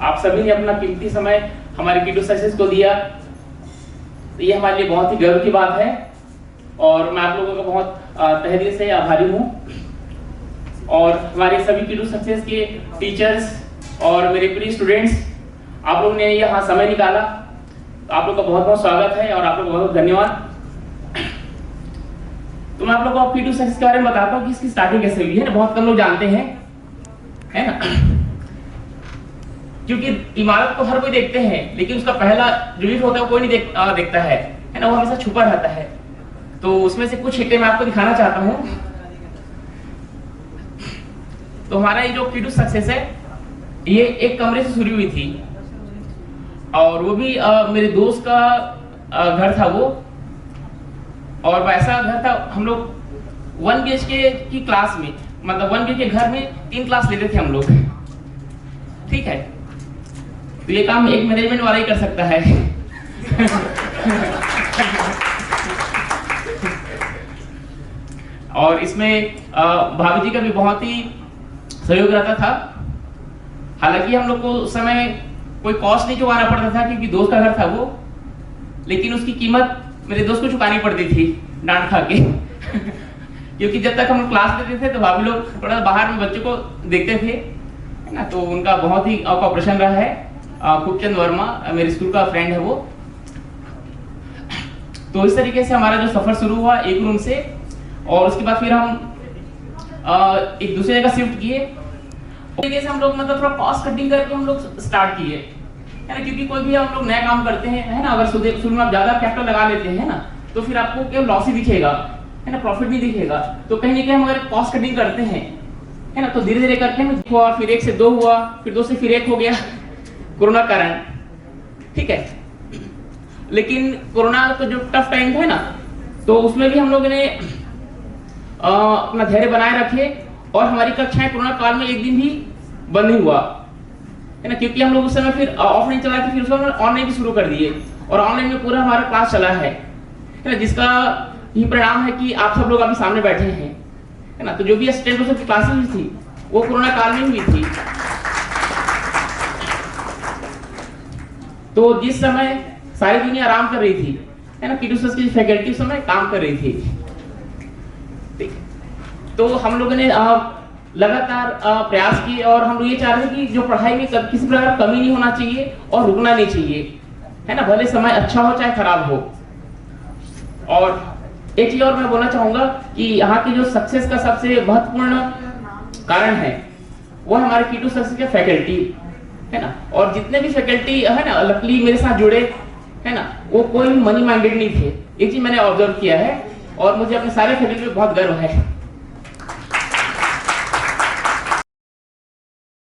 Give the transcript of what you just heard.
आप सभी ने अपना कीमती समय हमारे कीटू सक्सेस को दिया, तो ये हमारे लिए बहुत ही गर्व की बात है और मैं आप लोगों का बहुत तहे दिल से आभारी हूँ। और हमारे सभी कीटू सक्सेस के टीचर्स और मेरे प्रिय स्टूडेंट्स, आप लोगों ने यहाँ समय निकाला, तो आप लोग का बहुत बहुत स्वागत है और आप लोग को बहुत धन्यवाद। तो मैं आप लोगों को कीटू सक्सेस के बारे में बताता हूँ कि इसकी स्टार्टिंग कैसे हुई है ना। बहुत कम लोग जानते हैं, है ना, क्योंकि इमारत को हर कोई देखते हैं लेकिन उसका पहला जो ईंट होता है वो कोई नहीं देखता है ना, वो हमेशा छुपा रहता है। तो उसमें से कुछ हिस्से मैं आपको दिखाना चाहता हूँ। तो हमारा ये जो कीटू सक्सेस है ये एक कमरे से शुरू हुई थी और वो भी मेरे दोस्त का घर था वो, और वैसा घर था। हम लोग 1 BHK की क्लास में, मतलब 1 BHK के घर में 3 क्लास लेते थे हम लोग, ठीक है। तो ये काम एक मैनेजमेंट वाला ही कर सकता है। और इसमें भाभी जी का भी बहुत ही सहयोग रहता था। हालांकि हम लोग को उस समय कोई कॉस्ट नहीं चुकाना पड़ता था क्योंकि दोस्त का घर था वो, लेकिन उसकी कीमत मेरे दोस्त को चुकानी पड़ती थी डांट खा के। क्योंकि जब तक हम क्लास लेते थे तो भाभी लोग थोड़ा बाहर में बच्चों को देखते थे, है ना। तो उनका बहुत ही कॉपरेशन रहा है। खूबचंद वर्मा मेरे स्कूल का फ्रेंड है वो। तो इस तरीके से हमारा जो सफर शुरू हुआ एक रूम से, और उसके बाद फिर हम एक दूसरे जगह शिफ्ट किए। तरीके से हम लोग मतलब थोड़ा कॉस्ट कटिंग करके हम लोग स्टार्ट किए, है ना। क्योंकि कोई भी हम लोग नया काम करते हैं, है ना, अगर शुरू में आप ज्यादा कैपिटल लगा लेते हैं ना, तो फिर आपको केवल लॉस ही दिखेगा, है ना, प्रॉफिट नहीं दिखेगा। तो कहीं ना कहीं हम अगर कॉस्ट कटिंग करते हैं, है ना, तो धीरे धीरे करके हुआ, फिर 1 से 2 हुआ, फिर 2 से फिर 1 हो गया, कोरोना कारण, ठीक है। लेकिन कोरोना का जो टफ टाइम था ना, तो उसमें भी हम लोगों ने अपना धैर्य बनाए रखे और हमारी कक्षाएं कोरोना काल में एक दिन भी बंद नहीं हुआ, है ना। क्योंकि हम लोग उस समय फिर ऑफलाइन चला के फिर उसको ऑनलाइन भी शुरू कर दिए और ऑनलाइन में पूरा हमारा क्लास चला है ना, जिसका ये परिणाम है कि आप सब लोग अभी सामने बैठे हैं, है ना। तो जो भी असिस्टेंट की क्लासेस थी वो कोरोना काल में हुई थी। तो जिस समय सारी दुनिया आराम कर रही थी, है ना, कीटू सक्सेस की फैकल्टी उस समय काम कर रही थी। तो हम लोगों ने लगातार प्रयास किए और हम लोग ये चाह रहे थे कि जो पढ़ाई में किसी प्रकार कमी नहीं होना चाहिए और रुकना नहीं चाहिए, है ना, भले समय अच्छा हो चाहे खराब हो। और एक चीज और मैं बोलना चाहूंगा कि यहाँ की जो सक्सेस का सबसे महत्वपूर्ण कारण है वो हमारे कीटू सक्सेस के फैकल्टी, है ना। और जितने भी फैकल्टी, है ना, लकली मेरे साथ जुड़े, है ना, वो कोई मनी माइंडेड नहीं थे। एक चीज मैंने ऑब्जर्व किया है और मुझे अपने सारे फैकल्टी पे बहुत गर्व है।